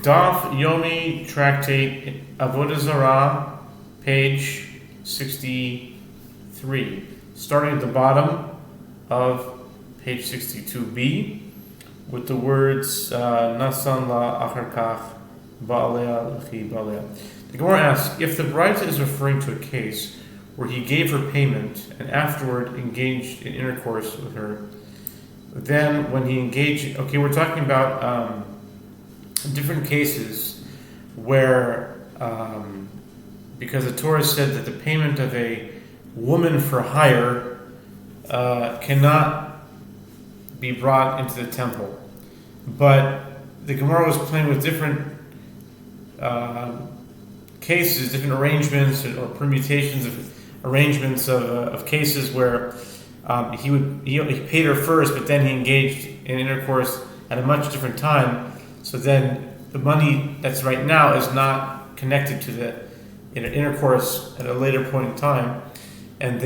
Daf Yomi Tractate Avodah Zarah, page 63, starting at the bottom of page 62b with the words Nasan la acharkach ba'alea l'chi ba'alea. The Gemara asks, if the bride is referring to a case where he gave her payment and afterward engaged in intercourse with her, then when he engaged, we're talking about different cases where, because the Torah said that the payment of a woman for hire cannot be brought into the temple. But the Gemara was playing with different cases, different arrangements or permutations of arrangements of cases where he paid her first, but then he engaged in intercourse at a much different time. So then the money that's right now is not connected to the intercourse at a later point in time, and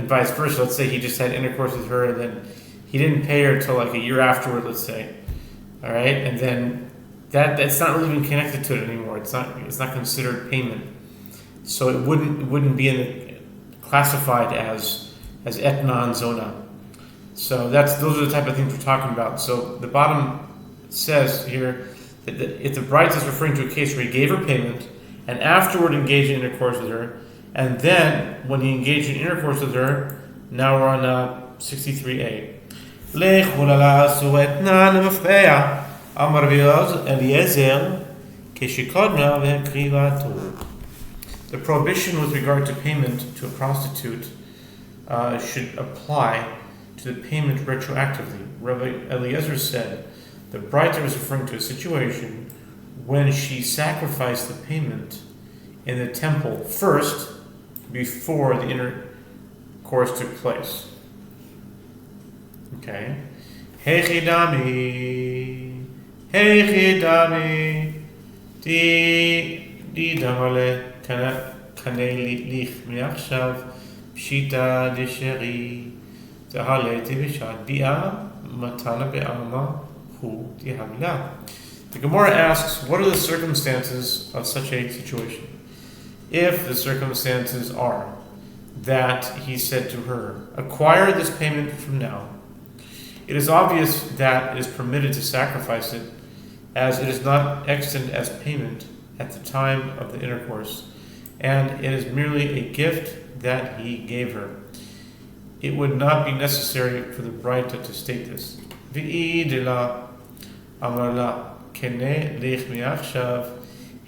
vice versa. Let's say he just had intercourse with her, and then he didn't pay her until like a year afterward. Let's say, all right, and then that's not really even connected to it anymore. It's not considered payment, so it wouldn't be classified as etnan zona. So those are the type of things we're talking about. So the bottom says here that if the bride is referring to a case where he gave her payment and afterward engaged in intercourse with her, and then when he engaged in intercourse with her, now we're on 63a. The prohibition with regard to payment to a prostitute should apply to the payment retroactively. Rabbi Eliezer said the bride was referring to a situation when she sacrificed the payment in the temple first before the intercourse took place. Okay. Hechidami, di damale kanelich miachshav pshita desheri zahaleti b'shat bi'a matana be'alma. The Gemara asks, what are the circumstances of such a situation? If the circumstances are that he said to her, acquire this payment from now, it is obvious that it is permitted to sacrifice it, as it is not extant as payment at the time of the intercourse, and it is merely a gift that he gave her. It would not be necessary for the bride to state this. Amarla kene lich miachshav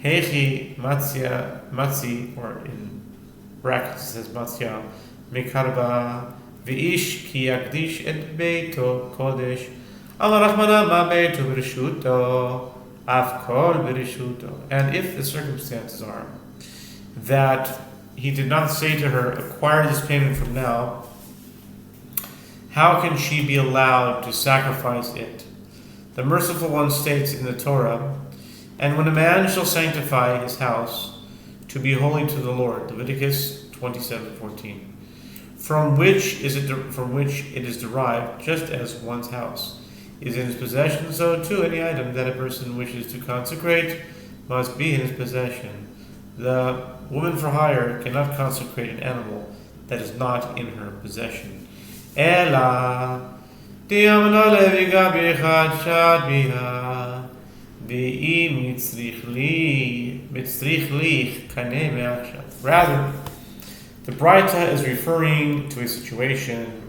hechi matzi, or in brackets it says matzia mekarba v'ish ki yakdish et beito kodesh amar rachmana ma beito b'rishuto af kol b'rishuto. And if the circumstances are that he did not say to her, acquire this payment from now, how can she be allowed to sacrifice it? The Merciful One states in the Torah, and when a man shall sanctify his house to be holy to the Lord, Leviticus 27:14, from which it is derived, just as one's house is in his possession, so too any item that a person wishes to consecrate must be in his possession. The woman for hire cannot consecrate an animal that is not in her possession. Ela rather, the Braita is referring to a situation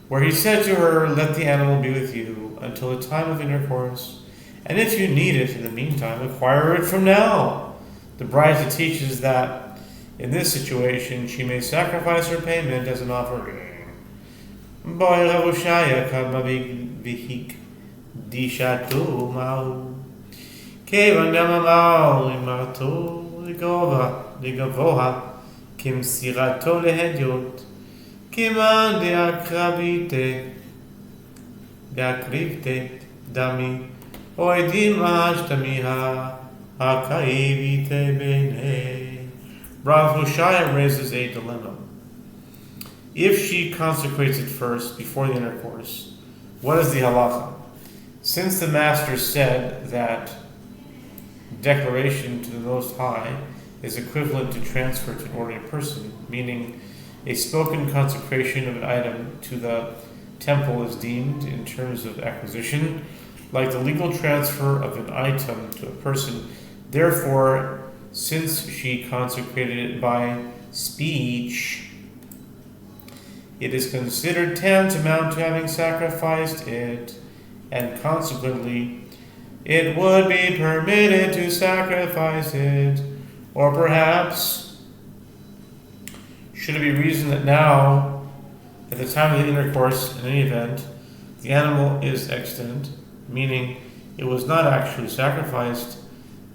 where he said to her, let the animal be with you until the time of intercourse, and if you need it in the meantime, acquire it from now. The Braita teaches that in this situation she may sacrifice her payment as an offering. Boy Yehoshua kama v'hik dishatu ma'u kevan damamau imatu ligavoha kimsirato lehediot kiman deakrivte dami oedim ashtamiha akaivite bene. Rav Yehoshua raises a dilemma. If she consecrates it first before the intercourse, what is the halacha? Since the master said that declaration to the Most High is equivalent to transfer to an ordinary person, meaning a spoken consecration of an item to the temple is deemed, in terms of acquisition, like the legal transfer of an item to a person. Therefore, since she consecrated it by speech, it is considered tantamount to having sacrificed it, and consequently, it would be permitted to sacrifice it. Or perhaps, should it be reasoned that now, at the time of the intercourse, in any event, the animal is extant, meaning it was not actually sacrificed,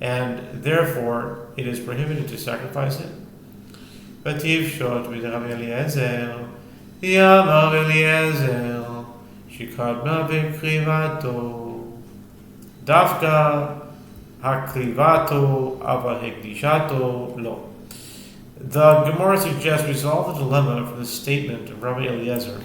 and therefore it is prohibited to sacrifice it? Vativ shot with Rabbi Eliezer, Yamar Eliezer, Shikadma v'krivato, Dafka hakrivato ava hekdishato lo. The Gemara suggests resolve the dilemma from the statement of Rabbi Eliezer.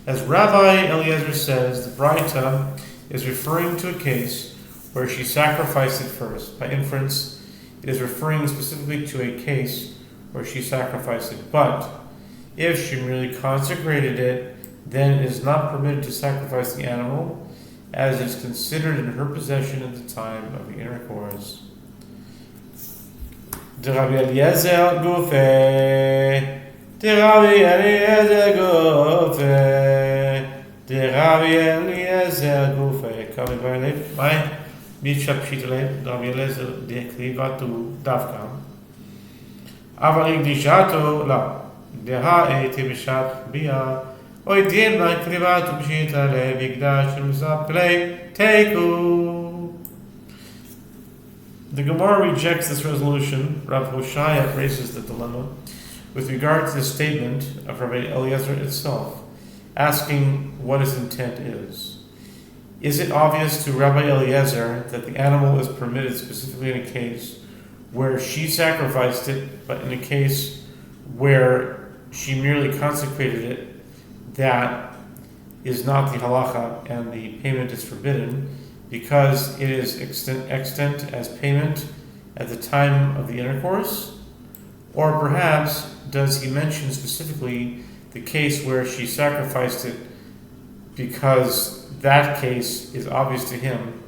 As Rabbi Eliezer says, the Braita is referring to a case where she sacrificed it first. By inference, it is referring specifically to a case where she sacrificed it. But if she merely consecrated it, then it is not permitted to sacrifice the animal, as it is considered in her possession at the time of the intercourse. De Rabbi Eliezer Gufe, De Rabbi Eliezer Gufe, De Rabbi Eliezer Gufe. Kami Bailey, my Bishop Shitale, Rabbi Eliezer de Klivatu Davka. Avarik Dishato La, De Ha Eti Bishat Bia. The Gemara rejects this resolution. Rav Hoshaya raises the dilemma with regard to the statement of Rabbi Eliezer itself, asking what his intent is. Is it obvious to Rabbi Eliezer that the animal is permitted specifically in a case where she sacrificed it, but in a case where she merely consecrated it, that is not the halacha and the payment is forbidden because it is extant as payment at the time of the intercourse? Or perhaps does he mention specifically the case where she sacrificed it because that case is obvious to him,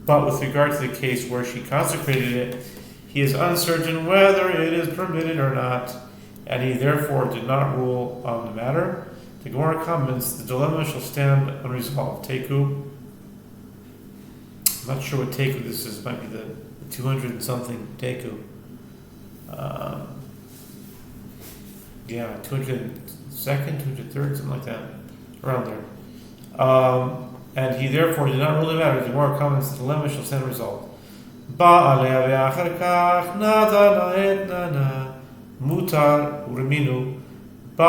but with regard to the case where she consecrated it, he is uncertain whether it is permitted or not, and he therefore did not rule on the matter? The Gemara comments, the dilemma shall stand unresolved. Teku. I'm not sure what Teku this is. It might be the 200 and something Teku. 202nd, 203rd, something like that. Around there. And he therefore did not rule the matter. The Gemara comments, the dilemma shall stand unresolved. Ba'aleh ve'achar kach nada la'et nana mutar ureminu. The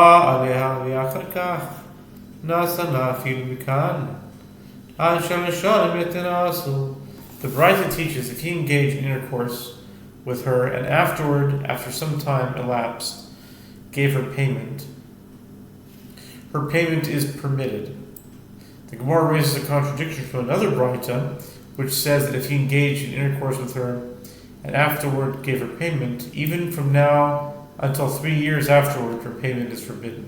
Braita teaches if he engaged in intercourse with her and afterward, after some time elapsed, gave her payment is permitted. The Gemara raises a contradiction from another Braita, which says that if he engaged in intercourse with her and afterward gave her payment, even from now until 3 years afterward, her payment is forbidden.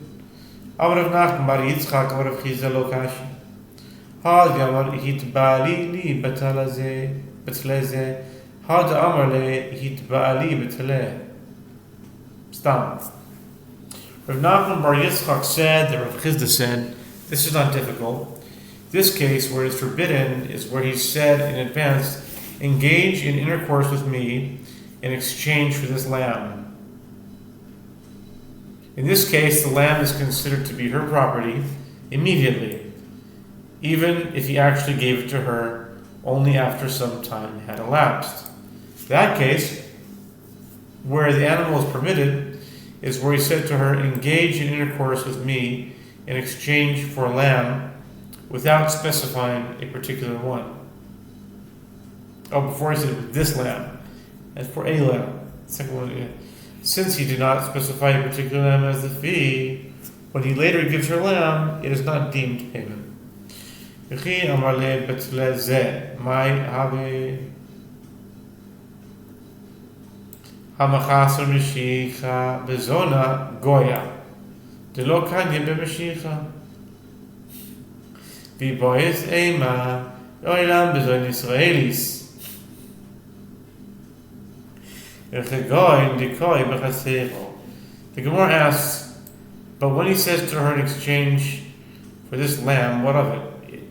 Avodah Nachman bar Yitzchak Avodah Chizah lo kashi. Had yamar hitba'ali li betaleze betleze. Had amar le hitba'ali betale. Stop. Rav Nachman bar Yitzchak said that Rav Chizah said, this is not difficult. This case where it's forbidden is where he said in advance, engage in intercourse with me in exchange for this lamb. In this case, the lamb is considered to be her property immediately, even if he actually gave it to her only after some time had elapsed. That case, where the animal is permitted, is where he said to her, engage in intercourse with me in exchange for a lamb, without specifying a particular one. Before he said this lamb, and for a lamb. Second one, yeah. Since he did not specify a particular lamb as the fee, when he later gives her lamb, it is not deemed payment. Hamachas Mashicha Bezona Goya. Delo Kanya B'Mashicha. V'boyes Eima Oilam Bezon Israelis. The Gemara asks, but when he says to her in exchange for this lamb, what of it?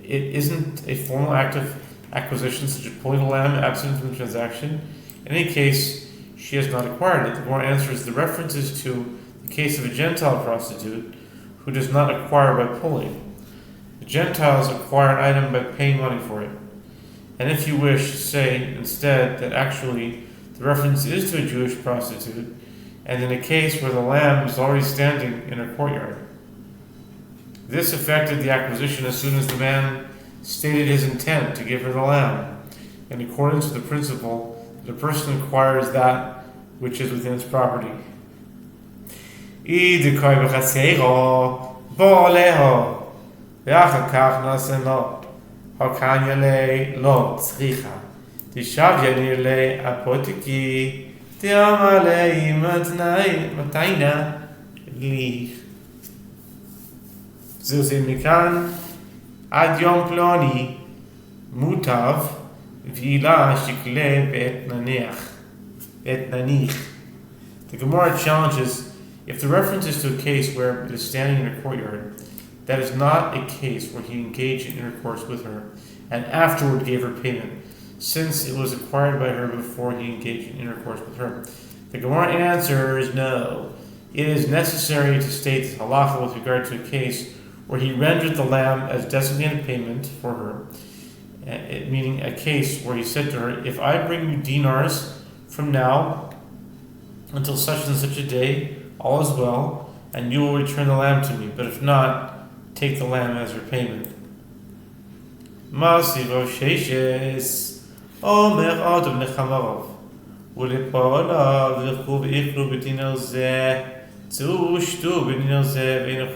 It isn't a formal act of acquisition, such as pulling a lamb absent from the transaction. In any case, she has not acquired it. The Gemara answers, the reference is to the case of a Gentile prostitute who does not acquire by pulling. The Gentiles acquire an item by paying money for it. And if you wish, say instead that actually the reference is to a Jewish prostitute, and in a case where the lamb is already standing in her courtyard. This affected the acquisition as soon as the man stated his intent to give her the lamb, in accordance with the principle that a person acquires that which is within his property. Tishavyanile apotiki tiamale matayna li Zuzi mikan ad yom ploni mutav vila shikle bet nanich. The Gemara challenges, if the reference is to a case where it is standing in a courtyard, that is not a case where he engaged in intercourse with her and afterward gave her payment, since it was acquired by her before he engaged in intercourse with her. The Gemara answers no. It is necessary to state this halacha with regard to a case where he rendered the lamb as designated payment for her, meaning a case where he said to her, if I bring you dinars from now until such and such a day, all is well, and you will return the lamb to me, but if not, take the lamb as your payment. Masivo sheishes Omer Adam Nechamarov Ulipolav Lechu V'Ichlu B'Diner Zeh Tzu Shtu B'Diner Zeh V'Einach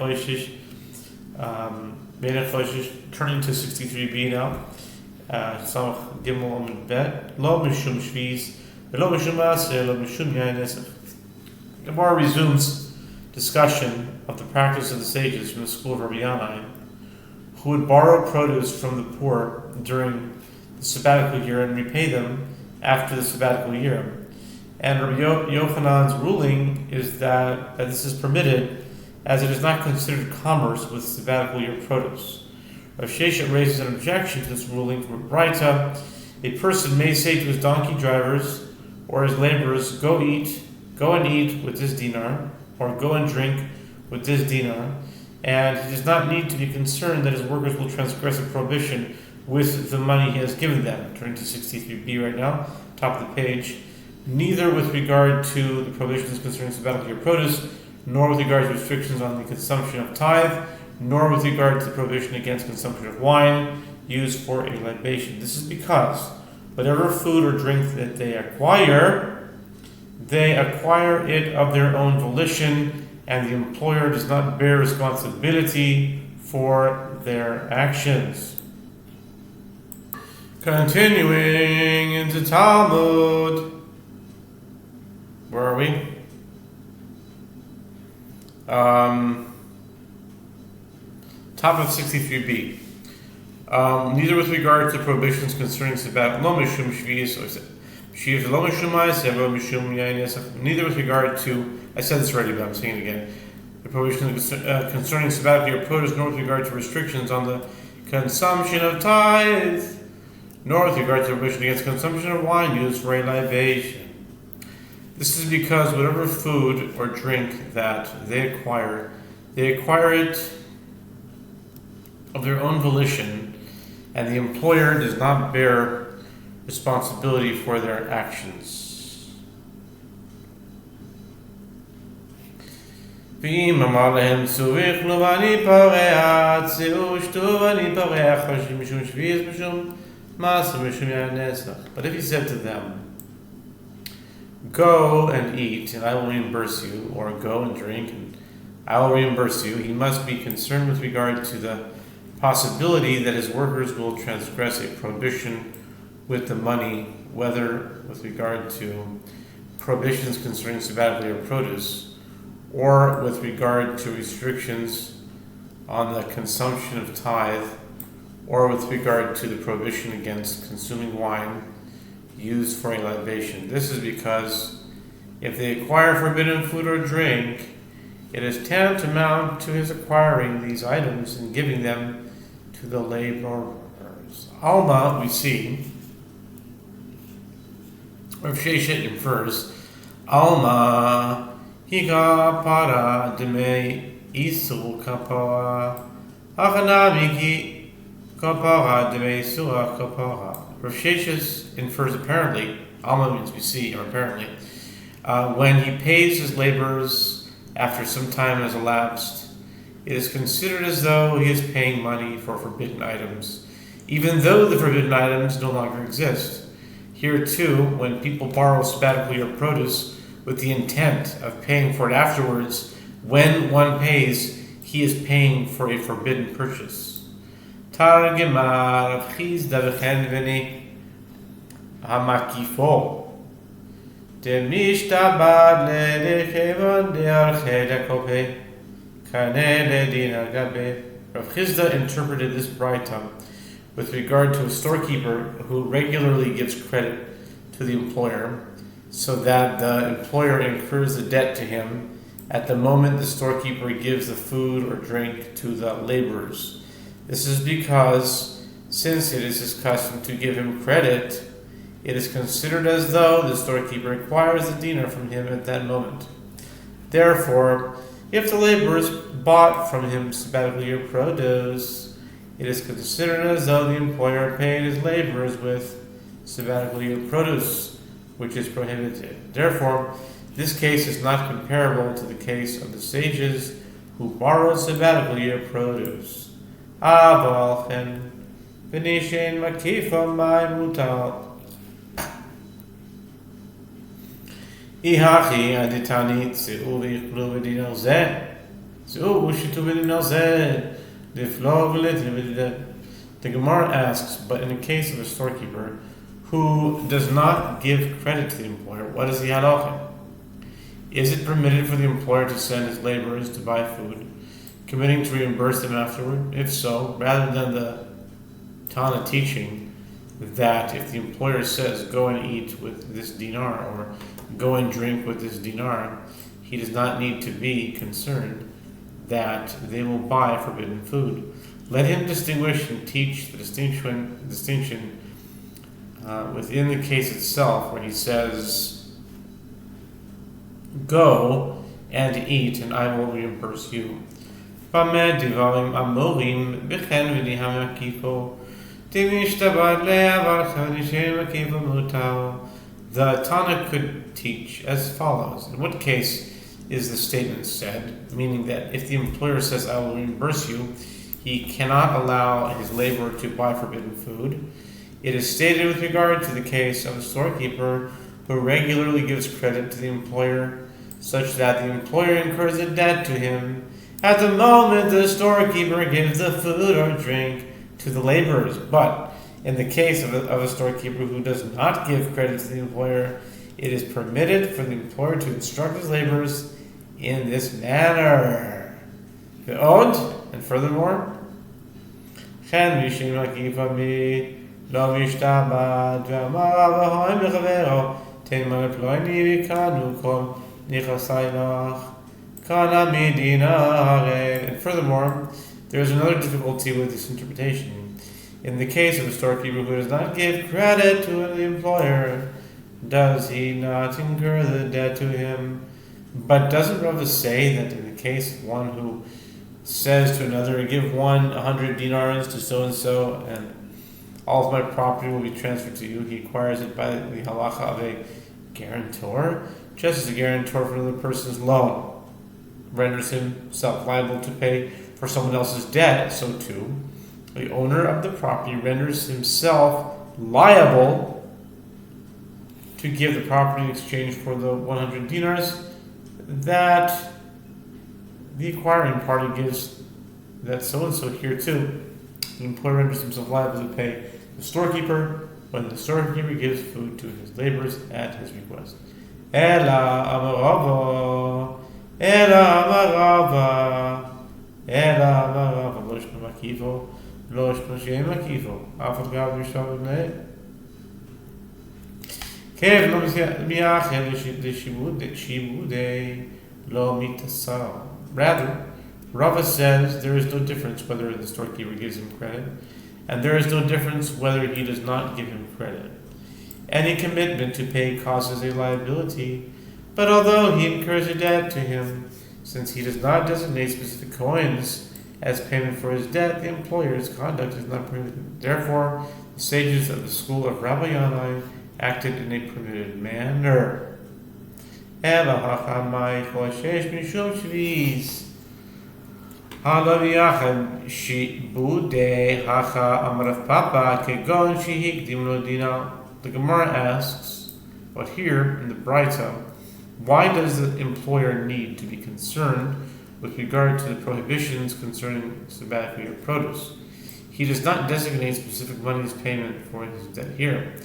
Choishish turning to 63b now. Samach Gimel Amud Bet Lo Mishum Shviz Lo Mishum Aseh Lo Mishum Yain Esach. Gemara resumes discussion of the practice of the sages from the school of Rabbi Yanai, who would borrow produce from the poor during the sabbatical year and repay them after the sabbatical year. And Rabbi Yochanan's ruling is that this is permitted, as it is not considered commerce with sabbatical year produce. Rav Sheshet raises an objection to this ruling from Braita. A person may say to his donkey drivers or his laborers, go and eat with this dinar, or go and drink with this dinar, and he does not need to be concerned that his workers will transgress a prohibition with the money he has given them. Turning to 63b right now, top of the page. Neither with regard to the prohibitions concerning sabbatical year produce, nor with regard to restrictions on the consumption of tithe, nor with regard to the prohibition against consumption of wine used for a libation. This is because whatever food or drink that they acquire it of their own volition, and the employer does not bear responsibility for their actions. Continuing into Talmud. Where are we? Top of 63b. Neither with regard to prohibitions concerning sabbat lo mishum shvius or shvius lo mishum ma'aseh lo mishum yain esach. Neither with regard to, I said this already, but I'm saying it again. The prohibitions concerning sabbatical year produce, nor with regard to restrictions on the consumption of tithe, nor with regard to prohibition against consumption of wine used for a libation. This is because whatever food or drink that they acquire it of their own volition, and the employer does not bear responsibility for their actions. But if he said to them, go and eat and I will reimburse you, or go and drink and I will reimburse you, he must be concerned with regard to the possibility that his workers will transgress a prohibition with the money, whether with regard to prohibitions concerning sabbatical year produce, or with regard to restrictions on the consumption of tithe, or with regard to the prohibition against consuming wine used for a libation. This is because if they acquire forbidden food or drink, it is tantamount to his acquiring these items and giving them to the laborers. Alma, we see, Rav Sheshet infers, Alma higa para deme isu kapara achanamiki kapara deme isua kapara. Rav Sheshet infers apparently, Alma means we see, or apparently, when he pays his laborers after some time has elapsed, it is considered as though he is paying money for forbidden items, even though the forbidden items no longer exist. Here too, when people borrow sabbatical year produce with the intent of paying for it afterwards, when one pays, he is paying for a forbidden purchase. Targemar chizda v'chen v'ni hamakifo. Rav Chizda interpreted this braita with regard to a storekeeper who regularly gives credit to the employer, so that the employer incurs the debt to him at the moment the storekeeper gives the food or drink to the laborers. This is because, since it is his custom to give him credit, it is considered as though the storekeeper acquires the dinar from him at that moment. Therefore, if the laborers bought from him sabbatical year produce, it is considered as though the employer paid his laborers with sabbatical year produce, which is prohibited. Therefore, this case is not comparable to the case of the sages who borrowed sabbatical year produce. Aval chen v'nishen makifa mai mutal. Ihachi aditani tzeu v'yichlu v'dinar zeh tzeu v'shitu v'dinar zeh diflo v'letin. The Gemara asks, but in the case of a storekeeper who does not give credit to the employer, what is the halacha? Is it permitted for the employer to send his laborers to buy food, committing to reimburse them afterward? If so, rather than the Tana teaching that if the employer says go and eat with this dinar or go and drink with this dinar, he does not need to be concerned that they will buy forbidden food. Let him distinguish and teach the distinction within the case itself, where he says, go and eat and I will reimburse you. The Tana could teach as follows. In what case is the statement said? Meaning that if the employer says, I will reimburse you, he cannot allow his laborer to buy forbidden food. It is stated with regard to the case of a storekeeper who regularly gives credit to the employer, such that the employer incurs a debt to him at the moment the storekeeper gives the food or drink to the laborers. But in the case of a storekeeper who does not give credit to the employer, it is permitted for the employer to instruct his laborers in this manner. And furthermore, and furthermore, there is another difficulty with this interpretation. In the case of a storekeeper who does not give credit to the employer, does he not incur the debt to him? But doesn't Rava say that in the case of one who says to another, give 100 dinars to so-and-so, and all of my property will be transferred to you, he acquires it by the halacha of a guarantor, just as a guarantor for another person's loan renders himself liable to pay for someone else's debt, so too the owner of the property renders himself liable to give the property in exchange for the 100 dinars that the acquiring party gives that so-and-so here too. The employer renders himself liable to pay the storekeeper when the storekeeper gives food to his laborers at his request. Ela amarava, Ela amarava, Ela amarava, lo yishno makivo, lo yishno she'en makivo, afal gav mishav b'nei. Kev lo miachel l'shibudei lo mitasal. Rather, Rava says there is no difference whether the storekeeper gives him credit, and there is no difference whether he does not give him credit. Any commitment to pay causes a liability, but although he incurs a debt to him, since he does not designate specific coins as payment for his debt, the employer's conduct is not prohibited. Therefore, the sages of the school of Rabbi Yanai acted in a permitted manner. Ela hachamai choshesh mishum shviz. Halav yachad shibudei hacha amrav papa kegon shehikdim lo dina. The Gemara asks, but here in the Braita, why does the employer need to be concerned with regard to the prohibitions concerning sabbatically or produce? He does not designate specific money's payment for his debt here.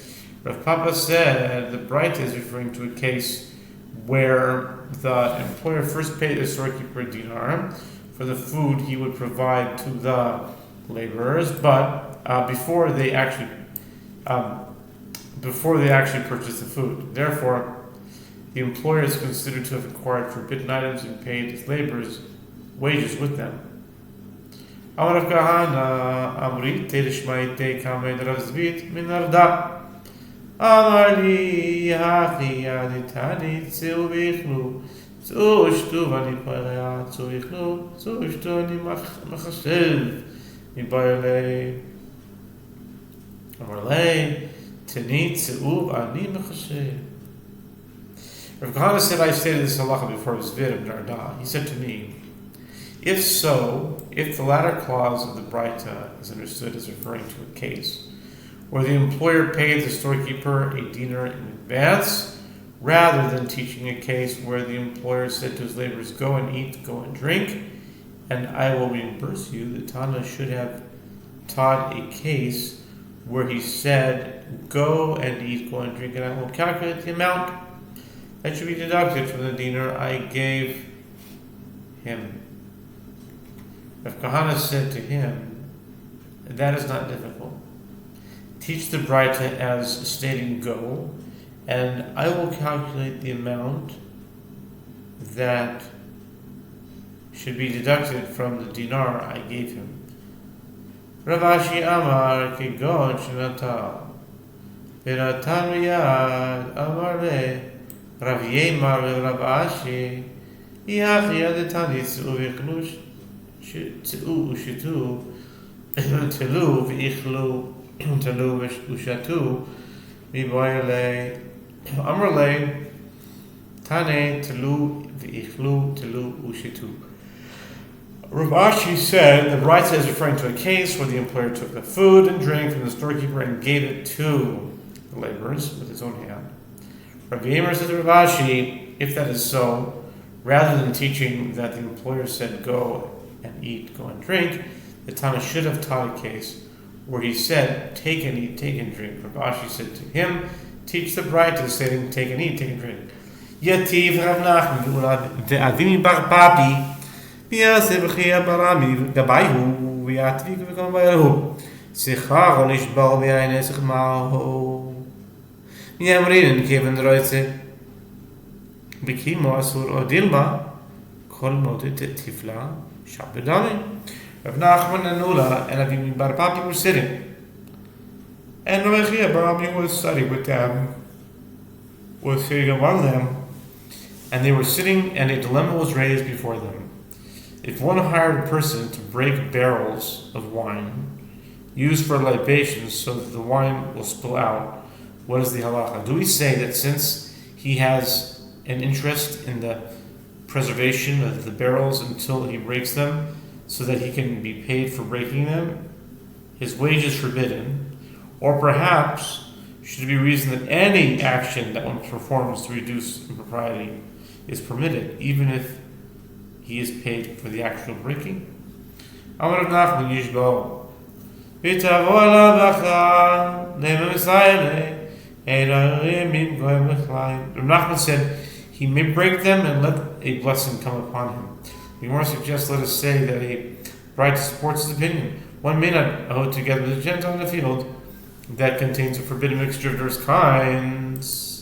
Rav Papa said the Braita is referring to a case where the employer first paid the storekeeper a dinar for the food he would provide to the laborers, but before they actually purchase the food. Therefore, the employer is considered to have acquired forbidden items and paid his laborers wages with them. Amar Rav Kahana Amri Terishmaite Kamed Razvit Minarda Amar li Hachi Aditani Tzu Vichlu Tzu Shtu Vani Palea Tzu Vichlu Tzu Shtu Ani Machashev Mibayale Amar Lei Tani Tzu Ani Machashev. Rav Kahana said, I stated this halacha before his vid of Narda. He said to me, if the latter clause of the Braita is understood as referring to a case where the employer paid the storekeeper a dinar in advance, rather than teaching a case where the employer said to his laborers, go and eat, go and drink, and I will reimburse you, the Tana should have taught a case where he said, go and eat, go and drink, and I will calculate the amount that should be deducted from the dinar I gave him. Rav Kahana said to him, that is not difficult. Teach the Braita as stating go, and I will calculate the amount that should be deducted from the dinar I gave him. Rav Ashi Amar Kigon Shinata Vinatan Riyad Amar Le Rav Yemar Rav Ashi Yachi Adetani Tzu Vichlush Tzu Ushitu Telu Vichlu Telu Ushatu Miboyle Amrle Tane Telu Vichlu Telu Ushitu. Rav Ashi said the Braita is referring to a case where the employer took the food and drink from the storekeeper and gave it to the laborers with his own hand. Rav Yemer said to Rav Ashi, if that is so, rather than teaching that the employer said go and eat, go and drink, the Tana should have taught a case where he said take and eat, take and drink. Rav Ashi said to him, teach the Braita stating take and eat, take and drink. Yativ Rav Nachman ve'avimi bar papi ויעשה בכי ברמי גבייהו ויעתביק וכל בייהו שיחה או לשבור ביין עסק מהו מיאמרין כיוון רויצה בקימו אסור או דילמה כל מודת תפלה שבת דמי Rav Nachman and Nula and Avimi Bar Papi were sitting, and Rav Barami was studying with them, was sitting among them, and they were sitting, and a dilemma was raised before them. If one hired a person to break barrels of wine used for libations so that the wine will spill out, what is the halacha? Do we say that since he has an interest in the preservation of the barrels until he breaks them, so that he can be paid for breaking them, his wage is forbidden? Or perhaps should it be reasoned that any action that one performs to reduce impropriety is permitted, even if he is paid for the actual breaking? Amar Rav Nachman Yishbo V'tavo alav acha Ne'em Yisrael Nachman said he may break them and let a blessing come upon him. The Gemara suggests, let us say, that a bride supports his opinion. One may not hold together with a Gentile in the field that contains a forbidden mixture of diverse kinds.